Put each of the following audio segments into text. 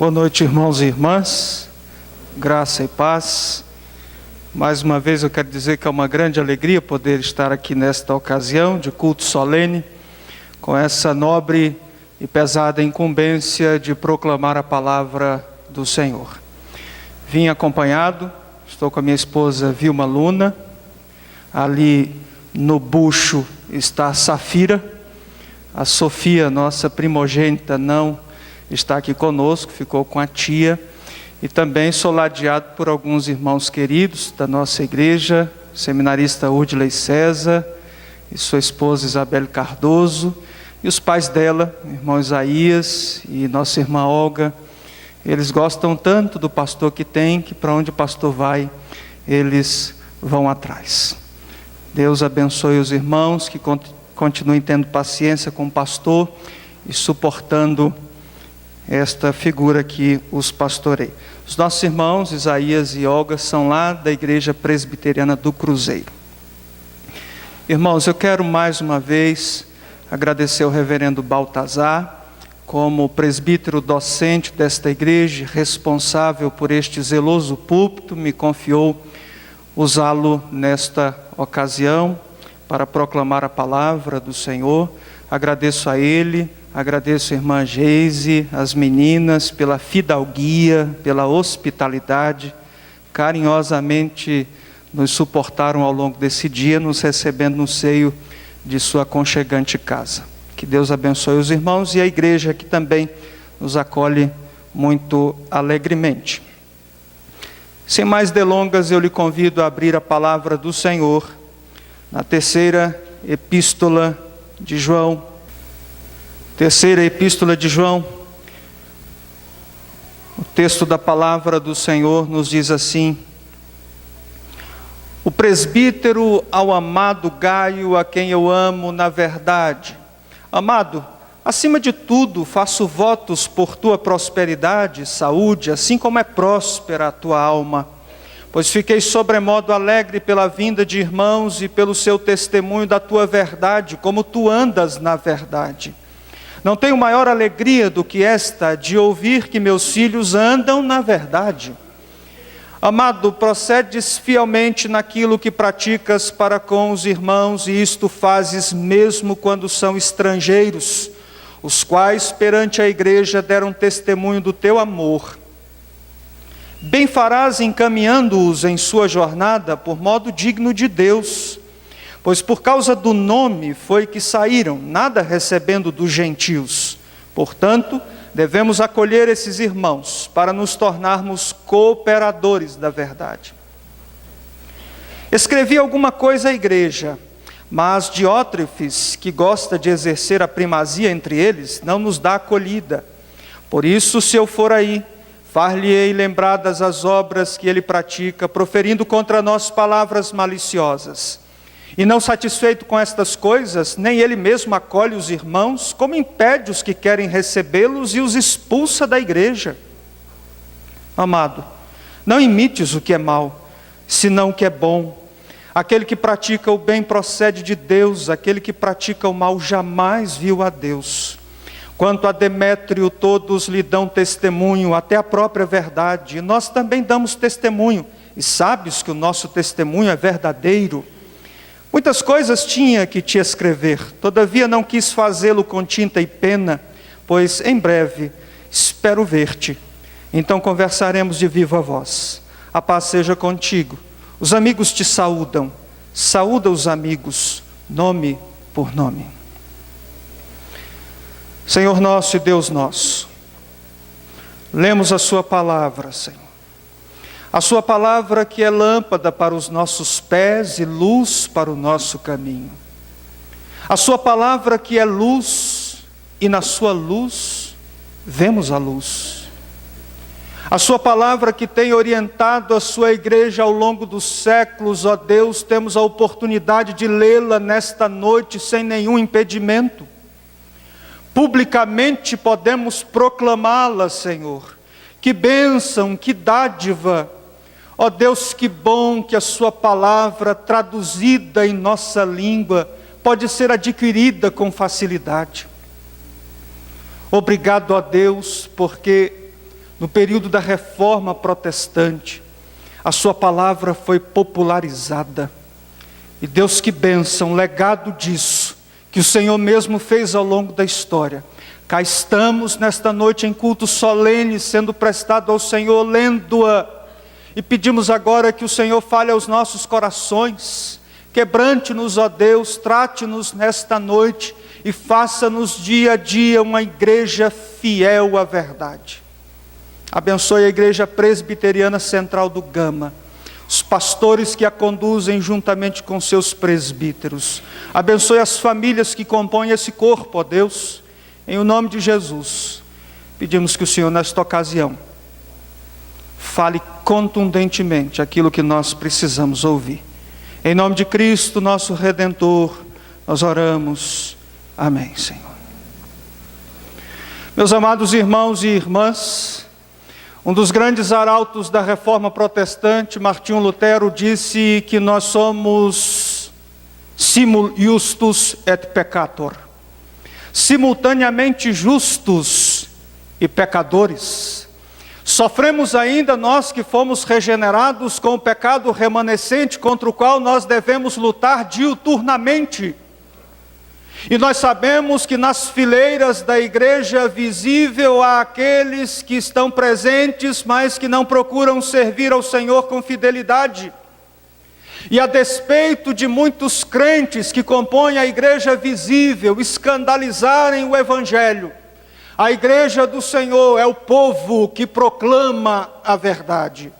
Boa noite, irmãos e irmãs, graça e paz. Mais uma vez eu quero dizer que é uma grande alegria poder estar aqui nesta ocasião de culto solene, com essa nobre e pesada incumbência de proclamar a palavra do Senhor. Vim acompanhado, estou com a minha esposa Vilma Luna, ali no bucho está a Safira, a Sofia, nossa primogênita, não está aqui conosco, ficou com a tia, e também sou ladeado por alguns irmãos queridos da nossa igreja, o seminarista Udley César e sua esposa Isabel Cardoso, e os pais dela, irmão Isaías e nossa irmã Olga. Eles gostam tanto do pastor que tem, que para onde o pastor vai, eles vão atrás. Deus abençoe os irmãos, que continuem tendo paciência com o pastor e suportando esta figura que os pastoreia. Os nossos irmãos Isaías e Olga são lá da Igreja Presbiteriana do Cruzeiro. Irmãos, eu quero mais uma vez agradecer ao reverendo Baltazar, como presbítero docente desta igreja, responsável por este zeloso púlpito, me confiou usá-lo nesta ocasião para proclamar a palavra do Senhor. Agradeço a ele, agradeço a irmã Geise, as meninas, pela fidalguia, pela hospitalidade, carinhosamente nos suportaram ao longo desse dia, nos recebendo no seio de sua aconchegante casa. Que Deus abençoe os irmãos e a igreja que também nos acolhe muito alegremente. Sem mais delongas, eu lhe convido a abrir a palavra do Senhor na terceira epístola de João. Terceira epístola de João. O texto da palavra do Senhor nos diz assim: o presbítero ao amado Gaio, a quem eu amo na verdade. Amado, acima de tudo, faço votos por tua prosperidade e saúde, assim como é próspera a tua alma. Pois fiquei sobremodo alegre pela vinda de irmãos e pelo seu testemunho da tua verdade, como tu andas na verdade. Não tenho maior alegria do que esta, de ouvir que meus filhos andam na verdade. Amado, procedes fielmente naquilo que praticas para com os irmãos, e isto fazes mesmo quando são estrangeiros, os quais perante a igreja deram testemunho do teu amor. Bem farás encaminhando-os em sua jornada por modo digno de Deus, pois por causa do nome foi que saíram, nada recebendo dos gentios. Portanto, devemos acolher esses irmãos para nos tornarmos cooperadores da verdade. Escrevi alguma coisa à igreja, mas Diótrefes, que gosta de exercer a primazia entre eles, não nos dá acolhida. Por isso, se eu for aí, far-lhe-ei lembradas as obras que ele pratica, proferindo contra nós palavras maliciosas. E não satisfeito com estas coisas, nem ele mesmo acolhe os irmãos, como impede os que querem recebê-los e os expulsa da igreja. Amado, não imites o que é mal, senão o que é bom. Aquele que pratica o bem procede de Deus, aquele que pratica o mal jamais viu a Deus. Quanto a Demétrio, todos lhe dão testemunho, até a própria verdade, e nós também damos testemunho, e sabes que o nosso testemunho é verdadeiro. Muitas coisas tinha que te escrever, todavia não quis fazê-lo com tinta e pena, pois em breve espero ver-te. Então conversaremos de viva voz. A paz seja contigo. Os amigos te saúdam. Saúda os amigos, nome por nome. Senhor nosso e Deus nosso, lemos a sua palavra, Senhor. A sua palavra que é lâmpada para os nossos pés e luz para o nosso caminho. A sua palavra que é luz, e na sua luz vemos a luz. A sua palavra que tem orientado a sua igreja ao longo dos séculos, ó Deus, temos a oportunidade de lê-la nesta noite sem nenhum impedimento. Publicamente podemos proclamá-la, Senhor. Que bênção, que dádiva. Ó Deus, que bom que a sua palavra traduzida em nossa língua pode ser adquirida com facilidade. Obrigado a Deus, porque no período da Reforma Protestante, a sua palavra foi popularizada. E Deus, que bênção, legado disso, que o Senhor mesmo fez ao longo da história. Cá estamos nesta noite em culto solene, sendo prestado ao Senhor, lendo-a. E pedimos agora que o Senhor fale aos nossos corações. Quebrante-nos, ó Deus, trate-nos nesta noite e faça-nos dia a dia uma igreja fiel à verdade. Abençoe a Igreja Presbiteriana Central do Gama, os pastores que a conduzem juntamente com seus presbíteros. Abençoe as famílias que compõem esse corpo, ó Deus, em o nome de Jesus. Pedimos que o Senhor, nesta ocasião, fale contundentemente aquilo que nós precisamos ouvir. Em nome de Cristo, nosso Redentor, nós oramos. Amém, Senhor. Meus amados irmãos e irmãs, um dos grandes arautos da Reforma Protestante, Martinho Lutero, disse que nós somos simul justus et peccator, simultaneamente justos e pecadores. Sofremos ainda nós que fomos regenerados com o pecado remanescente contra o qual nós devemos lutar diuturnamente. E nós sabemos que nas fileiras da igreja visível há aqueles que estão presentes, mas que não procuram servir ao Senhor com fidelidade. E a despeito de muitos crentes que compõem a igreja visível escandalizarem o Evangelho, a igreja do Senhor é o povo que proclama a verdade.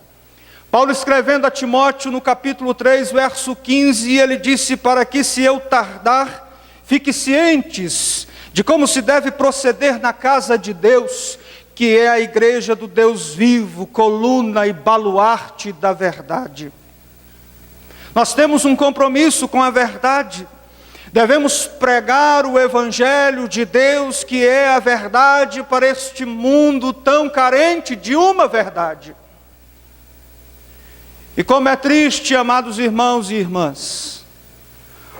Paulo, escrevendo a Timóteo no capítulo 3, verso 15, ele disse: para que, se eu tardar, fique cientes de como se deve proceder na casa de Deus, que é a igreja do Deus vivo, coluna e baluarte da verdade. Nós temos um compromisso com a verdade. Devemos pregar o Evangelho de Deus, que é a verdade, para este mundo tão carente de uma verdade. E como é triste, amados irmãos e irmãs,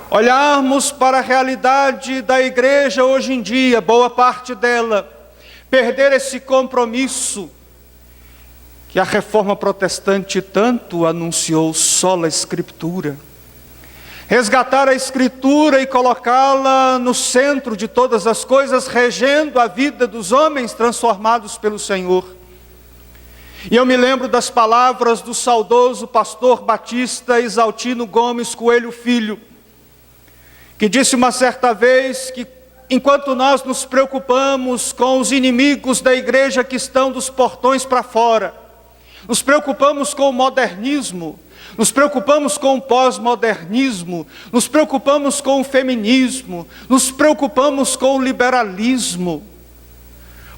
olharmos para a realidade da igreja hoje em dia, boa parte dela, perder esse compromisso que a Reforma Protestante tanto anunciou, sola Escritura. Resgatar a Escritura e colocá-la no centro de todas as coisas, regendo a vida dos homens transformados pelo Senhor. E eu me lembro das palavras do saudoso pastor batista Isaltino Gomes Coelho Filho, que disse uma certa vez que enquanto nós nos preocupamos com os inimigos da igreja que estão dos portões para fora, nos preocupamos com o modernismo, nos preocupamos com o pós-modernismo, nos preocupamos com o feminismo, nos preocupamos com o liberalismo,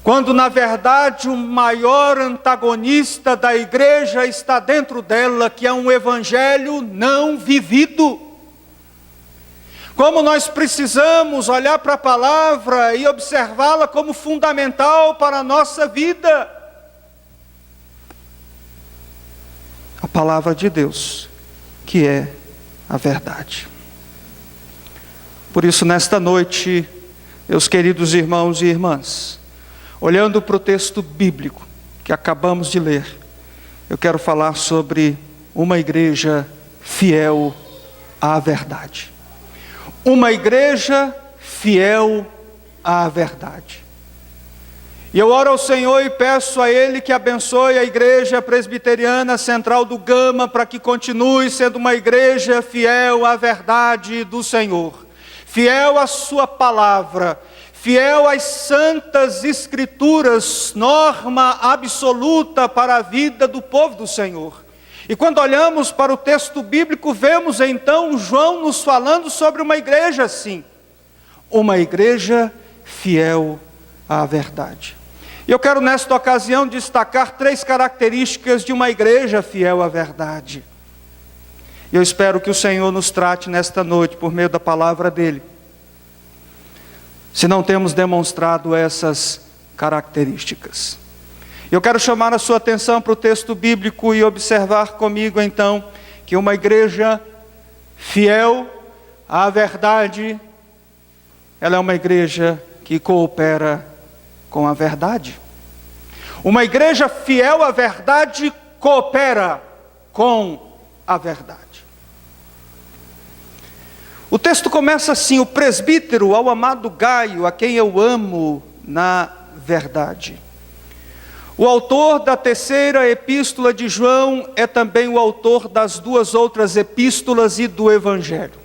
quando na verdade o maior antagonista da igreja está dentro dela, que é um evangelho não vivido. Como nós precisamos olhar para a palavra e observá-la como fundamental para a nossa vida. A palavra de Deus, que é a verdade. Por isso, nesta noite, meus queridos irmãos e irmãs, olhando para o texto bíblico que acabamos de ler, eu quero falar sobre uma igreja fiel à verdade. Uma igreja fiel à verdade. E eu oro ao Senhor e peço a Ele que abençoe a Igreja Presbiteriana Central do Gama, para que continue sendo uma igreja fiel à verdade do Senhor, fiel à sua palavra, fiel às santas escrituras, norma absoluta para a vida do povo do Senhor. E quando olhamos para o texto bíblico, vemos então João nos falando sobre uma igreja assim, uma igreja fiel à verdade. E eu quero nesta ocasião destacar 3 características de uma igreja fiel à verdade. E eu espero que o Senhor nos trate nesta noite por meio da palavra dEle, se não temos demonstrado essas características. Eu quero chamar a sua atenção para o texto bíblico e observar comigo então, que uma igreja fiel à verdade, ela é uma igreja que coopera com a verdade. Uma igreja fiel à verdade coopera com a verdade. O texto começa assim: o presbítero ao amado Gaio, a quem eu amo na verdade. O autor da terceira epístola de João é também o autor das duas outras epístolas e do Evangelho.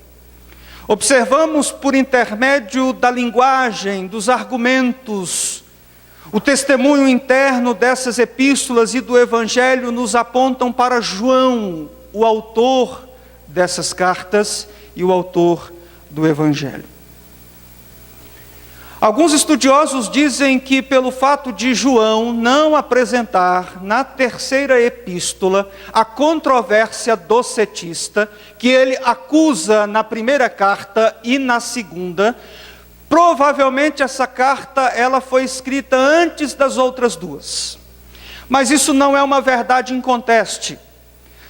Observamos por intermédio da linguagem, dos argumentos, o testemunho interno dessas epístolas e do Evangelho nos apontam para João, o autor dessas cartas e o autor do Evangelho. Alguns estudiosos dizem que pelo fato de João não apresentar na terceira epístola a controvérsia docetista, que ele acusa na primeira carta e na segunda, provavelmente essa carta ela foi escrita antes das outras duas. Mas isso não é uma verdade inconteste.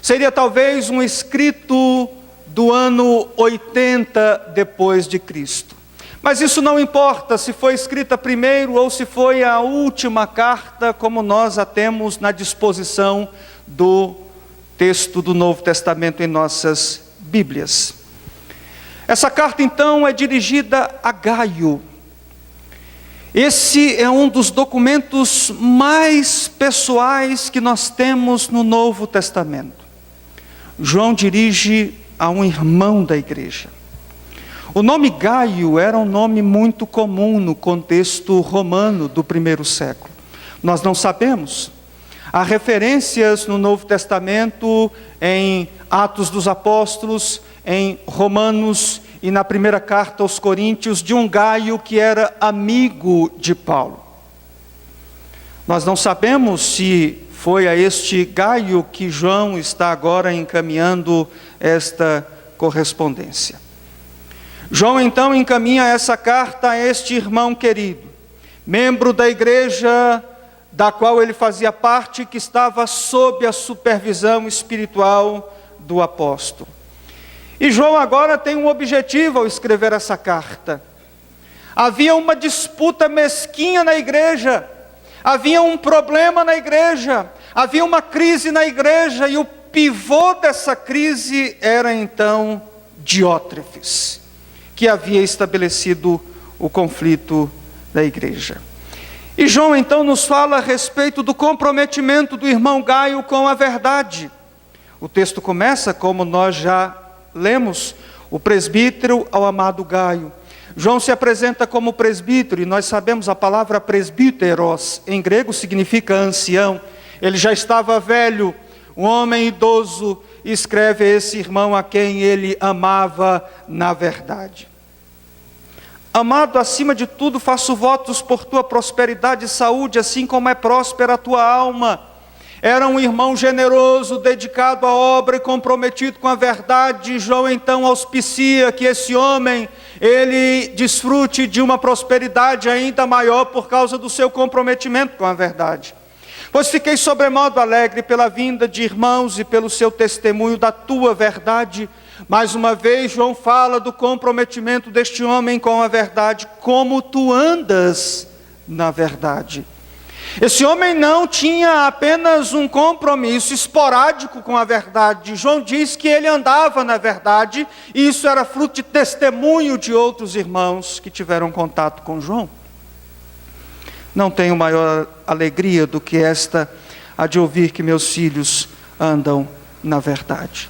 Seria talvez um escrito do ano 80 depois de Cristo. Mas isso não importa se foi escrita primeiro ou se foi a última carta, como nós a temos na disposição do texto do Novo Testamento em nossas Bíblias. Essa carta então é dirigida a Gaio. Esse é um dos documentos mais pessoais que nós temos no Novo Testamento. João dirige a um irmão da igreja. O nome Gaio era um nome muito comum no contexto romano do primeiro século. Nós não sabemos. Há referências no Novo Testamento, em Atos dos Apóstolos, em Romanos e na primeira carta aos Coríntios, de um Gaio que era amigo de Paulo. Nós não sabemos se foi a este Gaio que João está agora encaminhando esta correspondência. João então encaminha essa carta a este irmão querido, membro da igreja da qual ele fazia parte, que estava sob a supervisão espiritual do apóstolo. E João agora tem um objetivo ao escrever essa carta. Havia uma disputa mesquinha na igreja, havia um problema na igreja, havia uma crise na igreja, e o pivô dessa crise era então Diótrefes, que havia estabelecido o conflito da igreja. E João então nos fala a respeito do comprometimento do irmão Gaio com a verdade. O texto começa, como nós já lemos, o presbítero ao amado Gaio. João se apresenta como presbítero, e nós sabemos a palavra presbíteros, em grego significa ancião. Ele já estava velho, um homem idoso, e escreve a esse irmão a quem ele amava na verdade. Amado, acima de tudo faço votos por tua prosperidade e saúde, assim como é próspera a tua alma. Era um irmão generoso, dedicado à obra e comprometido com a verdade. João então auspicia que esse homem, ele desfrute de uma prosperidade ainda maior por causa do seu comprometimento com a verdade. Pois fiquei sobremodo alegre pela vinda de irmãos e pelo seu testemunho da tua verdade. Mais uma vez, João fala do comprometimento deste homem com a verdade, como tu andas na verdade. Esse homem não tinha apenas um compromisso esporádico com a verdade. João diz que ele andava na verdade, e isso era fruto de testemunho de outros irmãos que tiveram contato com João. Não tenho maior alegria do que esta, a de ouvir que meus filhos andam na verdade.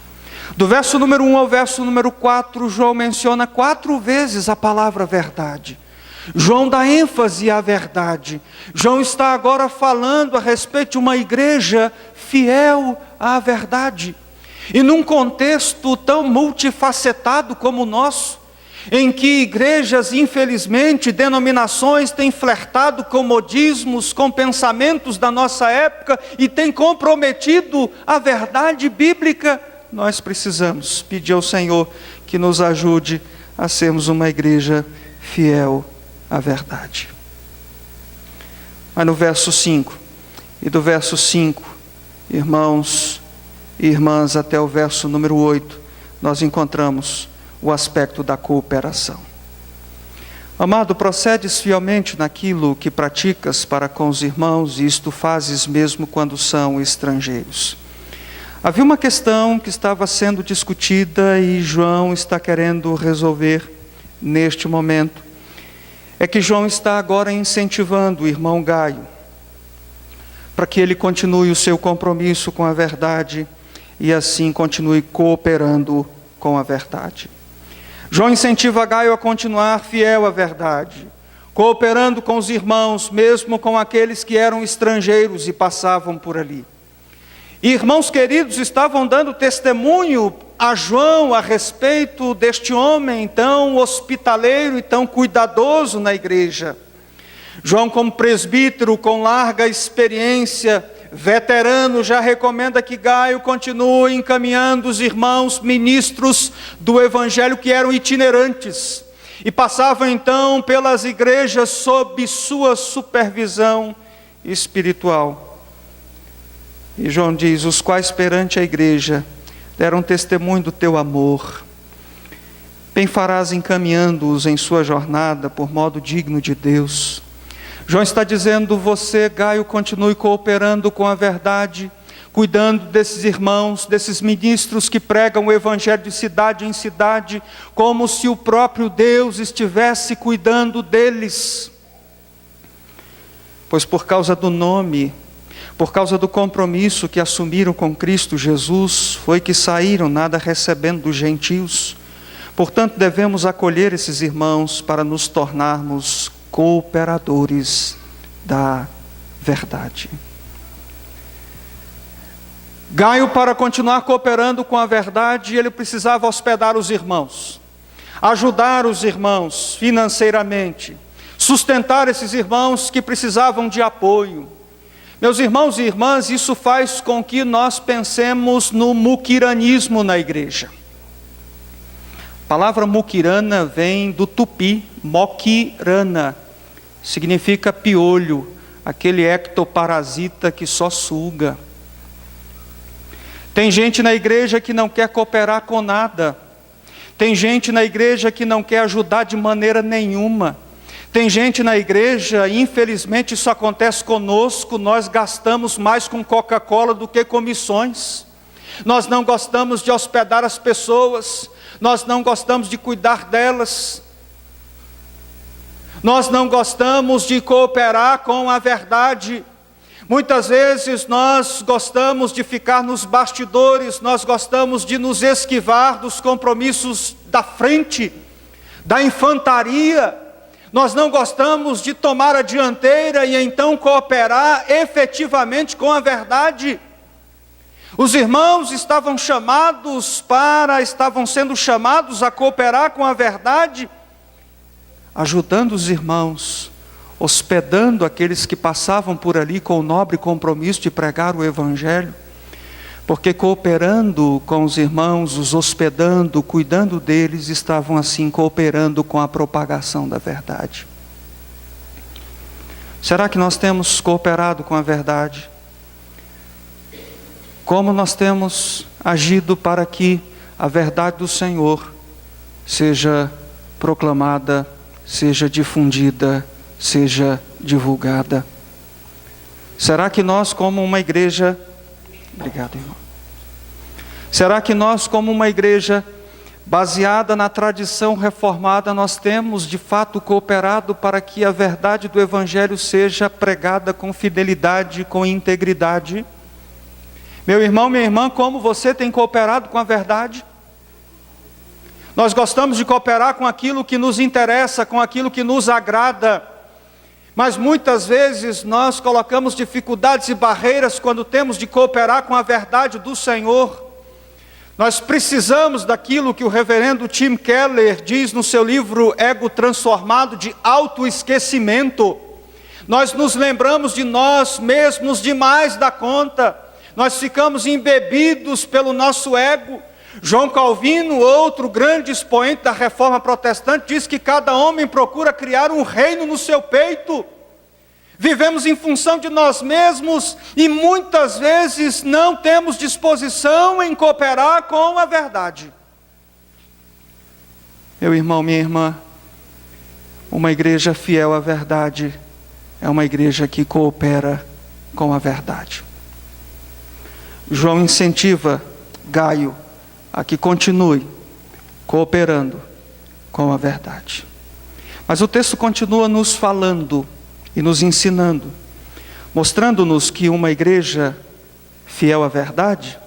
Do verso número 1 ao verso número 4, João menciona 4 vezes a palavra verdade. João dá ênfase à verdade. João está agora falando a respeito de uma igreja fiel à verdade. E num contexto tão multifacetado como o nosso, em que igrejas, infelizmente, denominações têm flertado com modismos, com pensamentos da nossa época e têm comprometido a verdade bíblica, nós precisamos pedir ao Senhor que nos ajude a sermos uma igreja fiel à verdade. Mas no verso 5, e do verso 5, irmãos e irmãs, até o verso número 8, nós encontramos o aspecto da cooperação. Amado, procedes fielmente naquilo que praticas para com os irmãos, e isto fazes mesmo quando são estrangeiros. Havia uma questão que estava sendo discutida e João está querendo resolver neste momento. É que João está agora incentivando o irmão Gaio para que ele continue o seu compromisso com a verdade e assim continue cooperando com a verdade. João incentiva Gaio a continuar fiel à verdade, cooperando com os irmãos, mesmo com aqueles que eram estrangeiros e passavam por ali. E irmãos queridos estavam dando testemunho a João a respeito deste homem tão hospitaleiro e tão cuidadoso na igreja. João, como presbítero com larga experiência, veterano, já recomenda que Gaio continue encaminhando os irmãos ministros do evangelho que eram itinerantes e passavam então pelas igrejas sob sua supervisão espiritual. E João diz: os quais perante a igreja deram testemunho do teu amor, bem farás encaminhando-os em sua jornada por modo digno de Deus. João está dizendo: você, Gaio, continue cooperando com a verdade, cuidando desses irmãos, desses ministros que pregam o evangelho de cidade em cidade, como se o próprio Deus estivesse cuidando deles. Pois por causa do nome, por causa do compromisso que assumiram com Cristo Jesus, foi que saíram, nada recebendo dos gentios. Portanto, devemos acolher esses irmãos para nos tornarmos cooperadores da verdade. Gaio, para continuar cooperando com a verdade, ele precisava hospedar os irmãos, ajudar os irmãos financeiramente, sustentar esses irmãos que precisavam de apoio. Meus irmãos e irmãs, isso faz com que nós pensemos no muquiranismo na igreja. A palavra muquirana vem do tupi, moquirana, significa piolho, aquele ectoparasita que só suga. Tem gente na igreja que não quer cooperar com nada, tem gente na igreja que não quer ajudar de maneira nenhuma. Tem gente na igreja, infelizmente isso acontece conosco, nós gastamos mais com Coca-Cola do que com missões. Nós não gostamos de hospedar as pessoas, nós não gostamos de cuidar delas. Nós não gostamos de cooperar com a verdade. Muitas vezes nós gostamos de ficar nos bastidores, nós gostamos de nos esquivar dos compromissos da frente, da infantaria. Nós não gostamos de tomar a dianteira e então cooperar efetivamente com a verdade. Os irmãos estavam sendo chamados a cooperar com a verdade, ajudando os irmãos, hospedando aqueles que passavam por ali com o nobre compromisso de pregar o evangelho, porque cooperando com os irmãos, os hospedando, cuidando deles, estavam assim cooperando com a propagação da verdade. Será que nós temos cooperado com a verdade? Como nós temos agido para que a verdade do Senhor seja proclamada, seja difundida, seja divulgada? Será que nós, como uma igreja... Obrigado, irmão. Será que nós, como uma igreja baseada na tradição reformada, nós temos de fato cooperado para que a verdade do Evangelho seja pregada com fidelidade, com integridade? Meu irmão, minha irmã, como você tem cooperado com a verdade? Nós gostamos de cooperar com aquilo que nos interessa, com aquilo que nos agrada, mas muitas vezes nós colocamos dificuldades e barreiras quando temos de cooperar com a verdade do Senhor. Nós precisamos daquilo que o reverendo Tim Keller diz no seu livro Ego Transformado, de autoesquecimento. Nós nos lembramos de nós mesmos demais da conta, nós ficamos embebidos pelo nosso ego. João Calvino, outro grande expoente da reforma protestante, diz que cada homem procura criar um reino no seu peito. Vivemos em função de nós mesmos e muitas vezes não temos disposição em cooperar com a verdade. Meu irmão, minha irmã, Uma igreja fiel à verdade é uma igreja que coopera com a verdade. João incentiva Gaio a que continue cooperando com a verdade. Mas o texto continua nos falando e nos ensinando, mostrando-nos que uma igreja fiel à verdade,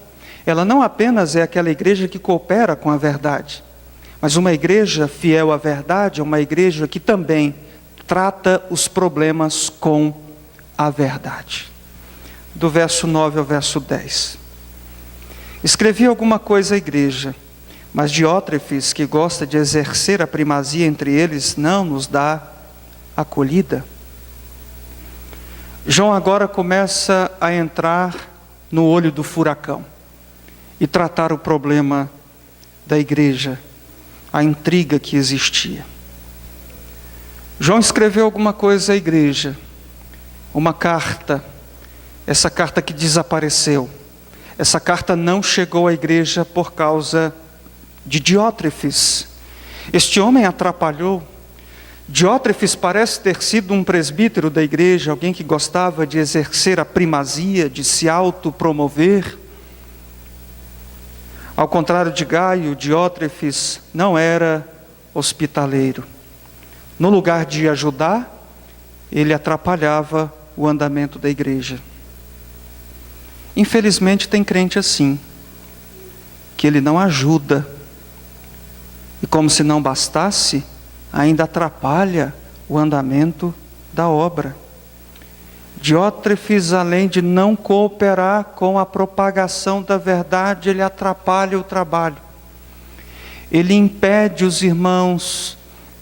ela não apenas é aquela igreja que coopera com a verdade, mas uma igreja fiel à verdade é uma igreja que também trata os problemas com a verdade. Do verso 9 ao verso 10. Escrevi alguma coisa à igreja, mas Diótrefes, que gosta de exercer a primazia entre eles, não nos dá acolhida. João agora começa a entrar no olho do furacão e tratar o problema da igreja, a intriga que existia. João escreveu alguma coisa à igreja, uma carta, essa carta que desapareceu. Essa carta não chegou à igreja por causa de Diótrefes. Este homem atrapalhou. Diótrefes parece ter sido um presbítero da igreja, alguém que gostava de exercer a primazia, de se autopromover. Ao contrário de Gaio, Diótrefes não era hospitaleiro. No lugar de ajudar, ele atrapalhava o andamento da igreja. Infelizmente tem crente assim, que ele não ajuda, e como se não bastasse, ainda atrapalha o andamento da obra. Diótrefes, além de não cooperar com a propagação da verdade, ele atrapalha o trabalho. Ele impede os irmãos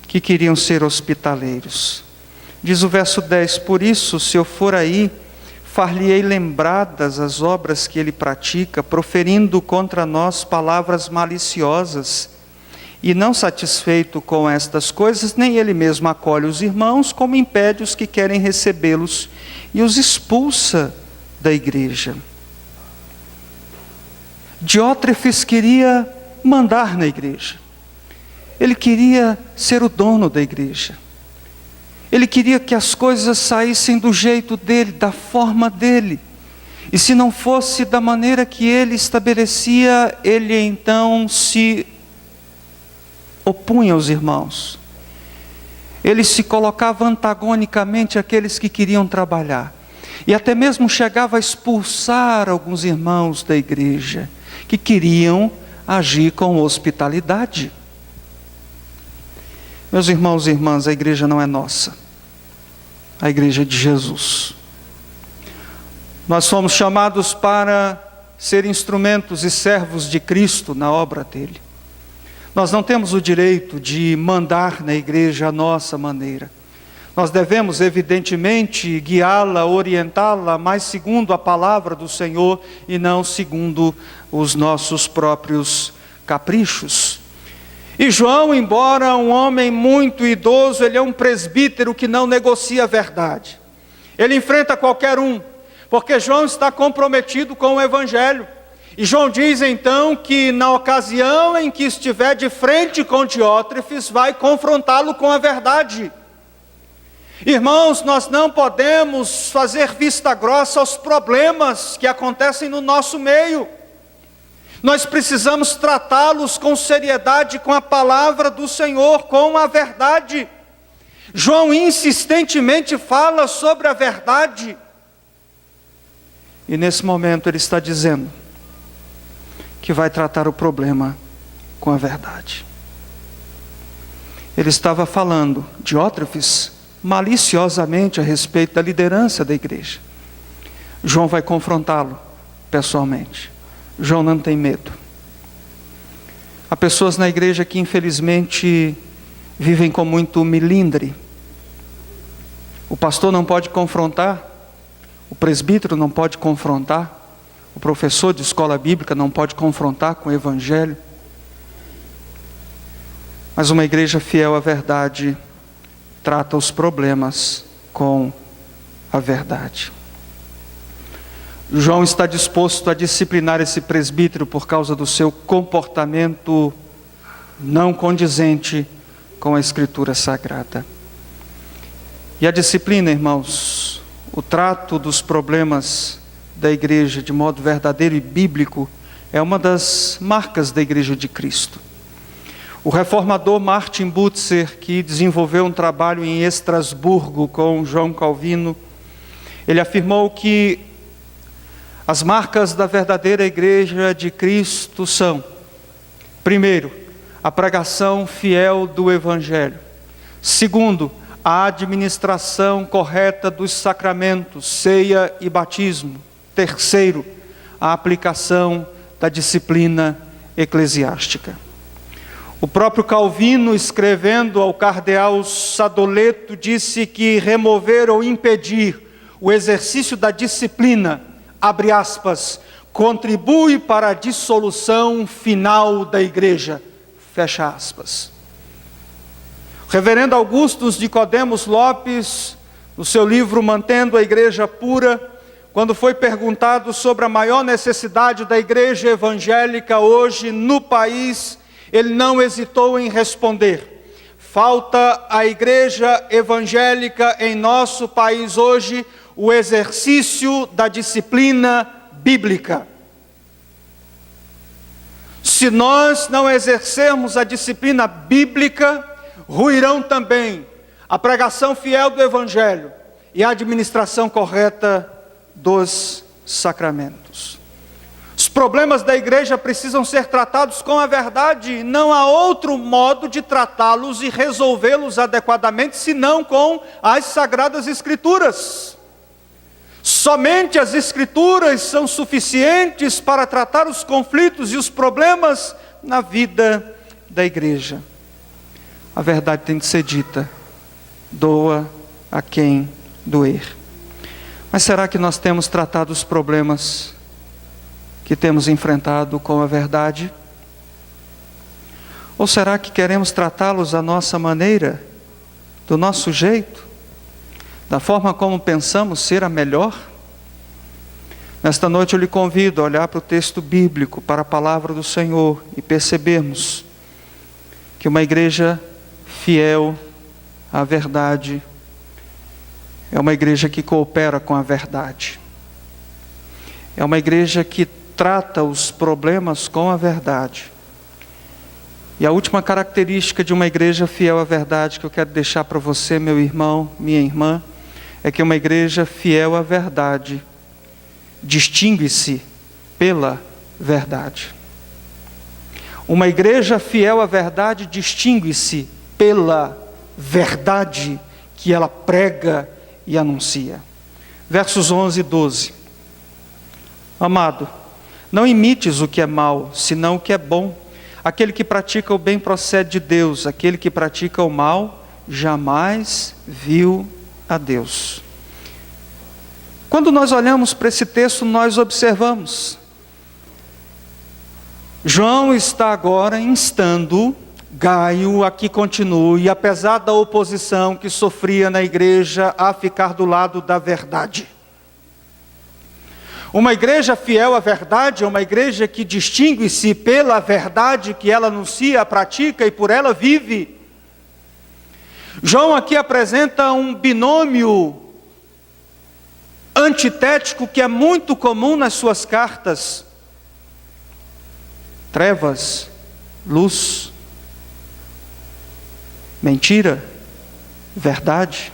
que queriam ser hospitaleiros. Diz o verso 10, por isso, se eu for aí, far-lhe-ei lembradas as obras que ele pratica, proferindo contra nós palavras maliciosas. E não satisfeito com estas coisas, nem ele mesmo acolhe os irmãos, como impede os que querem recebê-los e os expulsa da igreja. Diótrefes queria mandar na igreja. Ele queria ser o dono da igreja. Ele queria que as coisas saíssem do jeito dele, da forma dele. E se não fosse da maneira que ele estabelecia, ele então se opunha aos irmãos. Ele se colocava antagonicamente àqueles que queriam trabalhar. E até mesmo chegava a expulsar alguns irmãos da igreja, que queriam agir com hospitalidade. Meus irmãos e irmãs, a igreja não é nossa. A igreja é de Jesus. Nós somos chamados para ser instrumentos e servos de Cristo na obra dele. Nós não temos o direito de mandar na igreja a nossa maneira. Nós devemos, evidentemente, guiá-la, orientá-la, mas segundo a palavra do Senhor e não segundo os nossos próprios caprichos. E João, embora um homem muito idoso, ele é um presbítero que não negocia a verdade. Ele enfrenta qualquer um, porque João está comprometido com o Evangelho. E João diz então que na ocasião em que estiver de frente com Diótrefes, vai confrontá-lo com a verdade. Irmãos, nós não podemos fazer vista grossa aos problemas que acontecem no nosso meio. Nós precisamos tratá-los com seriedade, com a palavra do Senhor, com a verdade. João insistentemente fala sobre a verdade. E nesse momento ele está dizendo que vai tratar o problema com a verdade. Ele estava falando, Diótrefes, maliciosamente a respeito da liderança da igreja. João vai confrontá-lo pessoalmente. João não tem medo. Há pessoas na igreja que infelizmente vivem com muito milindre. O pastor não pode confrontar, o presbítero não pode confrontar, o professor de escola bíblica não pode confrontar com o evangelho. Mas uma igreja fiel à verdade trata os problemas com a verdade. João está disposto a disciplinar esse presbítero por causa do seu comportamento não condizente com a Escritura Sagrada. E a disciplina, irmãos, o trato dos problemas da igreja de modo verdadeiro e bíblico, é uma das marcas da Igreja de Cristo. O reformador Martin Butzer, que desenvolveu um trabalho em Estrasburgo com João Calvino, ele afirmou que as marcas da verdadeira Igreja de Cristo são: primeiro, a pregação fiel do Evangelho; segundo, a administração correta dos sacramentos, ceia e batismo; terceiro, a aplicação da disciplina eclesiástica. O próprio Calvino, escrevendo ao cardeal Sadoleto, disse que remover ou impedir o exercício da disciplina, abre aspas, contribui para a dissolução final da igreja, fecha aspas. O reverendo Augustus Nicodemos Lopes, no seu livro Mantendo a Igreja Pura, quando foi perguntado sobre a maior necessidade da igreja evangélica hoje no país, ele não hesitou em responder: falta à igreja evangélica em nosso país hoje o exercício da disciplina bíblica. Se nós não exercermos a disciplina bíblica, ruirão também a pregação fiel do Evangelho e a administração correta dos sacramentos. Os problemas da igreja precisam ser tratados com a verdade. Não há outro modo de tratá-los e resolvê-los adequadamente senão com as Sagradas Escrituras. Somente as Escrituras são suficientes para tratar os conflitos e os problemas na vida da igreja. A verdade tem de ser dita, doa a quem doer. Mas será que nós temos tratado os problemas que temos enfrentado com a verdade? Ou será que queremos tratá-los à nossa maneira, do nosso jeito, da forma como pensamos ser a melhor? Nesta noite eu lhe convido a olhar para o texto bíblico, para a palavra do Senhor, e percebermos que uma igreja fiel à verdade é uma igreja que coopera com a verdade. É uma igreja que trata os problemas com a verdade. E a última característica de uma igreja fiel à verdade que eu quero deixar para você, meu irmão, minha irmã, é que uma igreja fiel à verdade distingue-se pela verdade. Uma igreja fiel à verdade distingue-se pela verdade que ela prega e anuncia. Versos 11 e 12. Amado, não imites o que é mal, senão o que é bom. Aquele que pratica o bem procede de Deus, aquele que pratica o mal jamais viu a Deus. Quando nós olhamos para esse texto, nós observamos, João está agora instando Gaio a que continue, apesar da oposição que sofria na igreja, a ficar do lado da verdade. Uma igreja fiel à verdade é uma igreja que distingue-se pela verdade que ela anuncia, pratica e por ela vive. João aqui apresenta um binômio antitético que é muito comum nas suas cartas: trevas, luz, mentira, verdade,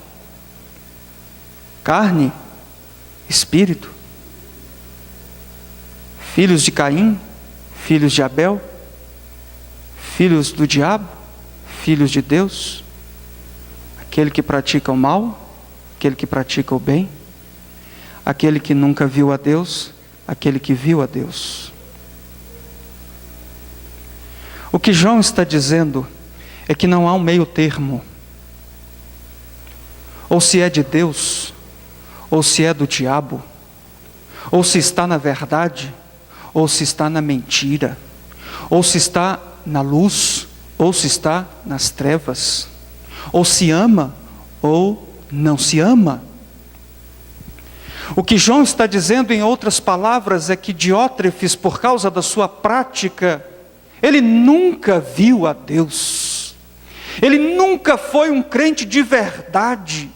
carne, espírito, filhos de Caim, filhos de Abel, filhos do diabo, filhos de Deus, aquele que pratica o mal, aquele que pratica o bem, aquele que nunca viu a Deus, aquele que viu a Deus. O que João está dizendo é que não há um meio termo. Ou se é de Deus, ou se é do diabo, ou se está na verdade, ou se está na mentira, ou se está na luz, ou se está nas trevas, ou se ama, ou não se ama. O que João está dizendo, em outras palavras, é que Diótrefes, por causa da sua prática, ele nunca viu a Deus. Ele nunca foi um crente de verdade.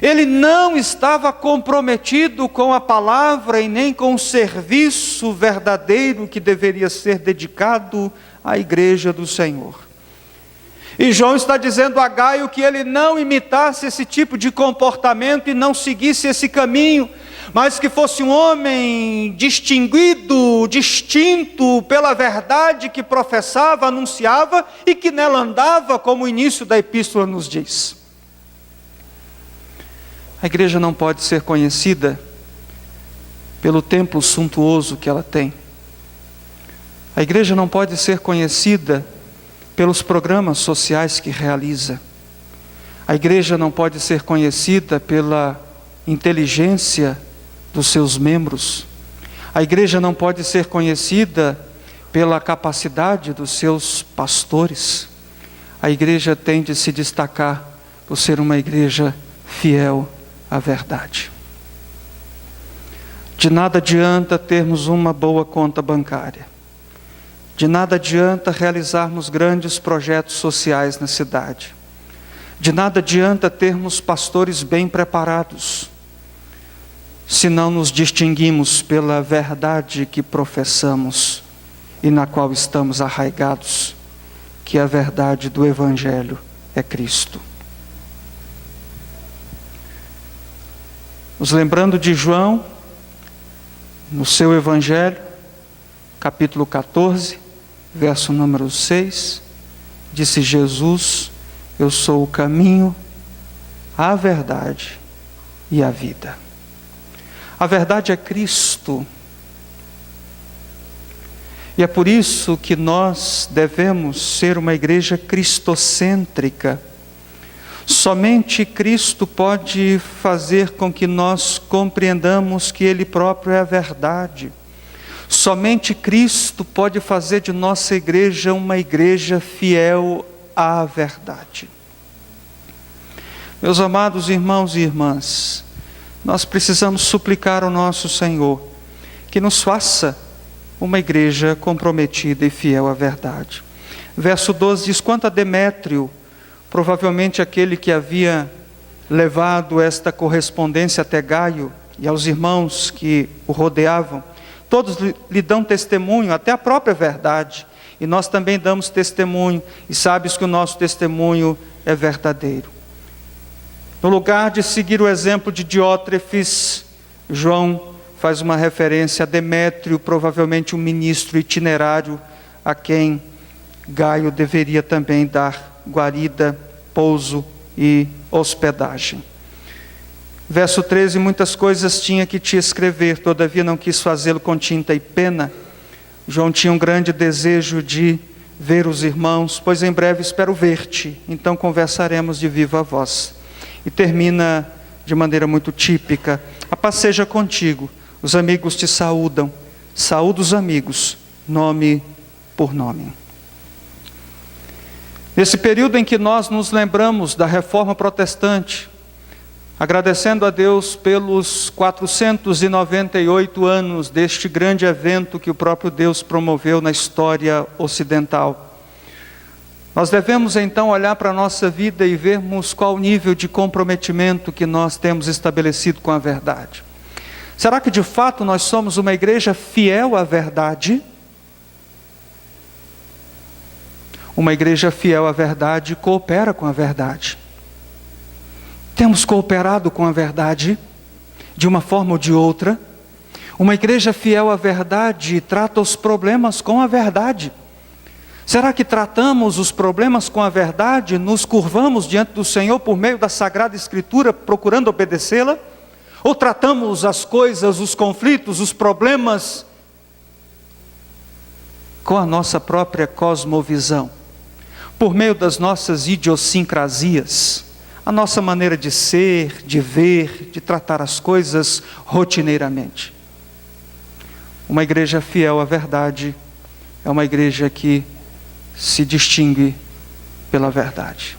Ele não estava comprometido com a palavra e nem com o serviço verdadeiro que deveria ser dedicado à igreja do Senhor. E João está dizendo a Gaio que ele não imitasse esse tipo de comportamento e não seguisse esse caminho, mas que fosse um homem distinguido, distinto pela verdade que professava, anunciava e que nela andava, como o início da epístola nos diz. A igreja não pode ser conhecida pelo templo suntuoso que ela tem. A igreja não pode ser conhecida pelos programas sociais que realiza. A igreja não pode ser conhecida pela inteligência dos seus membros. A igreja não pode ser conhecida pela capacidade dos seus pastores. A igreja tem de se destacar por ser uma igreja fiel à verdade. De nada adianta termos uma boa conta bancária. De nada adianta realizarmos grandes projetos sociais na cidade. De nada adianta termos pastores bem preparados, se não nos distinguimos pela verdade que professamos e na qual estamos arraigados, que a verdade do Evangelho é Cristo. Nos lembrando de João, no seu Evangelho, capítulo 14, verso número 6, disse Jesus: eu sou o caminho, a verdade e a vida. A verdade é Cristo. E é por isso que nós devemos ser uma igreja cristocêntrica. Somente Cristo pode fazer com que nós compreendamos que Ele próprio é a verdade. Somente Cristo pode fazer de nossa igreja uma igreja fiel à verdade. Meus amados irmãos e irmãs, nós precisamos suplicar ao nosso Senhor que nos faça uma igreja comprometida e fiel à verdade. Verso 12 diz: quanto a Demétrio, provavelmente aquele que havia levado esta correspondência até Gaio e aos irmãos que o rodeavam, todos lhe dão testemunho, até a própria verdade, e nós também damos testemunho, e sabes que o nosso testemunho é verdadeiro. No lugar de seguir o exemplo de Diótrefes, João faz uma referência a Demétrio, provavelmente um ministro itinerário, a quem Gaio deveria também dar guarida, pouso e hospedagem. Verso 13: muitas coisas tinha que te escrever, todavia não quis fazê-lo com tinta e pena. João tinha um grande desejo de ver os irmãos, pois em breve espero ver-te, então conversaremos de viva voz. E termina de maneira muito típica: a paz seja contigo, os amigos te saúdam, saúda os amigos, nome por nome. Nesse período em que nós nos lembramos da Reforma Protestante, agradecendo a Deus pelos 498 anos deste grande evento que o próprio Deus promoveu na história ocidental, nós devemos então olhar para a nossa vida e vermos qual o nível de comprometimento que nós temos estabelecido com a verdade. Será que de fato nós somos uma igreja fiel à verdade? Uma igreja fiel à verdade coopera com a verdade. Temos cooperado com a verdade de uma forma ou de outra. Uma igreja fiel à verdade trata os problemas com a verdade. Será que tratamos os problemas com a verdade, nos curvamos diante do Senhor por meio da Sagrada Escritura, procurando obedecê-la? Ou tratamos as coisas, os conflitos, os problemas com a nossa própria cosmovisão, por meio das nossas idiosincrasias, a nossa maneira de ser, de ver, de tratar as coisas rotineiramente? Uma igreja fiel à verdade é uma igreja que se distingue pela verdade.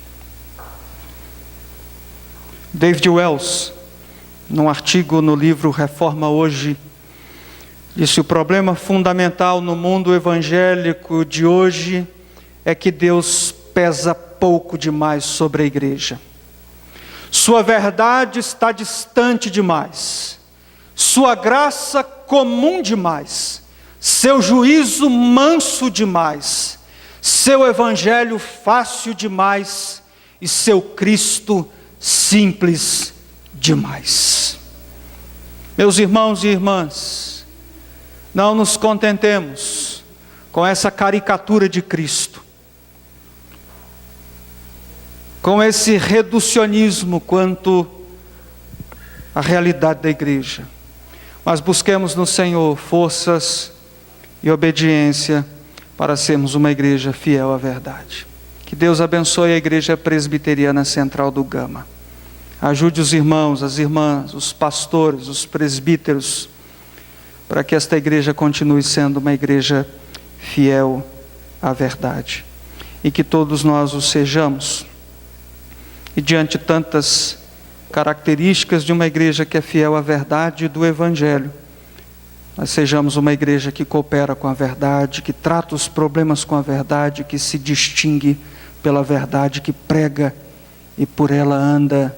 David Wells, num artigo no livro Reforma Hoje, disse: o problema fundamental no mundo evangélico de hoje é que Deus pesa pouco demais sobre a igreja. Sua verdade está distante demais, sua graça comum demais, seu juízo manso demais, seu evangelho fácil demais e seu Cristo simples demais. Meus irmãos e irmãs, não nos contentemos com essa caricatura de Cristo, com esse reducionismo quanto à realidade da igreja, mas busquemos no Senhor forças e obediência para sermos uma igreja fiel à verdade. Que Deus abençoe a Igreja Presbiteriana Central do Gama. Ajude os irmãos, as irmãs, os pastores, os presbíteros, para que esta igreja continue sendo uma igreja fiel à verdade. E que todos nós o sejamos. E diante de tantas características de uma igreja que é fiel à verdade e do Evangelho, nós sejamos uma igreja que coopera com a verdade, que trata os problemas com a verdade, que se distingue pela verdade, que prega e por ela anda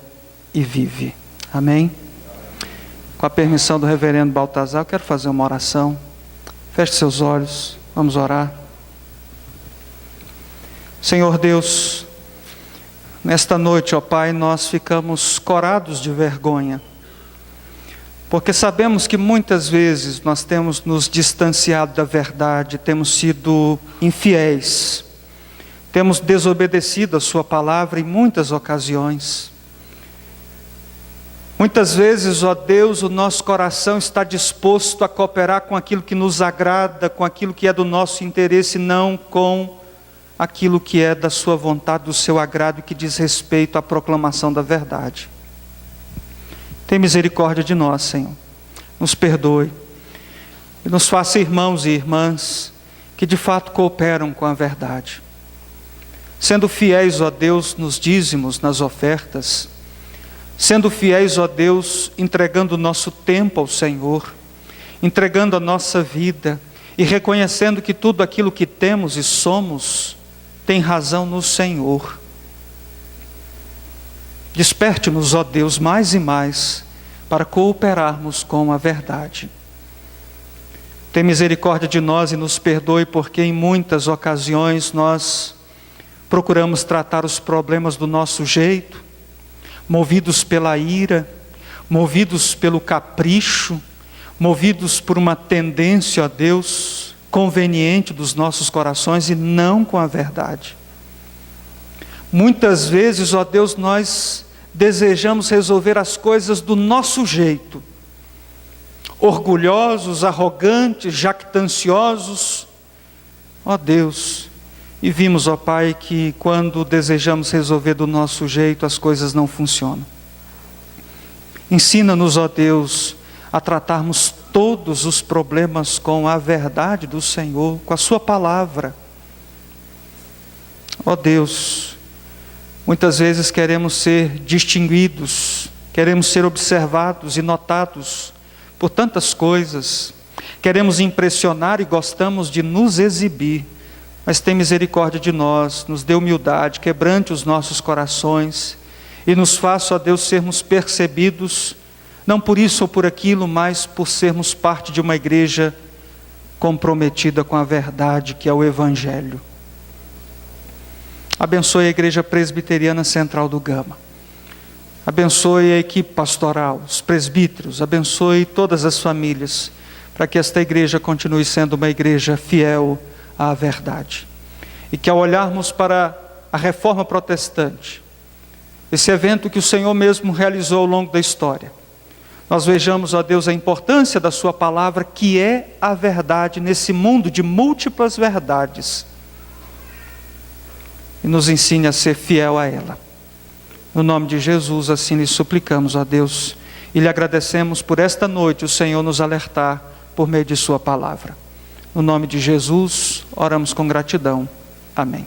e vive. Amém? Com a permissão do reverendo Baltazar, eu quero fazer uma oração. Feche seus olhos, vamos orar. Senhor Deus, nesta noite, ó Pai, nós ficamos corados de vergonha, porque sabemos que muitas vezes nós temos nos distanciado da verdade, temos sido infiéis, temos desobedecido a Sua palavra em muitas ocasiões. Muitas vezes, ó Deus, o nosso coração está disposto a cooperar com aquilo que nos agrada, com aquilo que é do nosso interesse, não com aquilo que é da Sua vontade, do Seu agrado e que diz respeito à proclamação da verdade. Tem misericórdia de nós, Senhor. Nos perdoe. E nos faça irmãos e irmãs que de fato cooperam com a verdade. Sendo fiéis, ó Deus, nos dízimos, nas ofertas. Sendo fiéis, ó Deus, entregando o nosso tempo ao Senhor. Entregando a nossa vida. E reconhecendo que tudo aquilo que temos e somos tem razão no Senhor. Desperte-nos, ó Deus, mais e mais, para cooperarmos com a verdade. Tem misericórdia de nós e nos perdoe, porque em muitas ocasiões nós procuramos tratar os problemas do nosso jeito, movidos pela ira, movidos pelo capricho, movidos por uma tendência, ó Deus, conveniente dos nossos corações e não com a verdade. Muitas vezes, ó Deus, nós desejamos resolver as coisas do nosso jeito, orgulhosos, arrogantes, jactanciosos, ó Deus, e vimos, ó Pai, que quando desejamos resolver do nosso jeito, as coisas não funcionam. Ensina-nos, ó Deus, a tratarmos todos os problemas com a verdade do Senhor, com a Sua palavra. Ó Deus, muitas vezes queremos ser distinguidos, queremos ser observados e notados por tantas coisas, queremos impressionar e gostamos de nos exibir, mas tem misericórdia de nós, nos dê humildade, quebrante os nossos corações e nos faça, ó Deus, sermos percebidos, não por isso ou por aquilo, mas por sermos parte de uma igreja comprometida com a verdade que é o Evangelho. Abençoe a Igreja Presbiteriana Central do Gama. Abençoe a equipe pastoral, os presbíteros, abençoe todas as famílias, para que esta igreja continue sendo uma igreja fiel à verdade. E que ao olharmos para a Reforma Protestante, esse evento que o Senhor mesmo realizou ao longo da história, nós vejamos, ó Deus, a importância da Sua palavra, que é a verdade nesse mundo de múltiplas verdades, e nos ensine a ser fiel a ela. No nome de Jesus, assim lhe suplicamos, ó Deus, e lhe agradecemos por esta noite o Senhor nos alertar por meio de Sua palavra. No nome de Jesus, oramos com gratidão. Amém.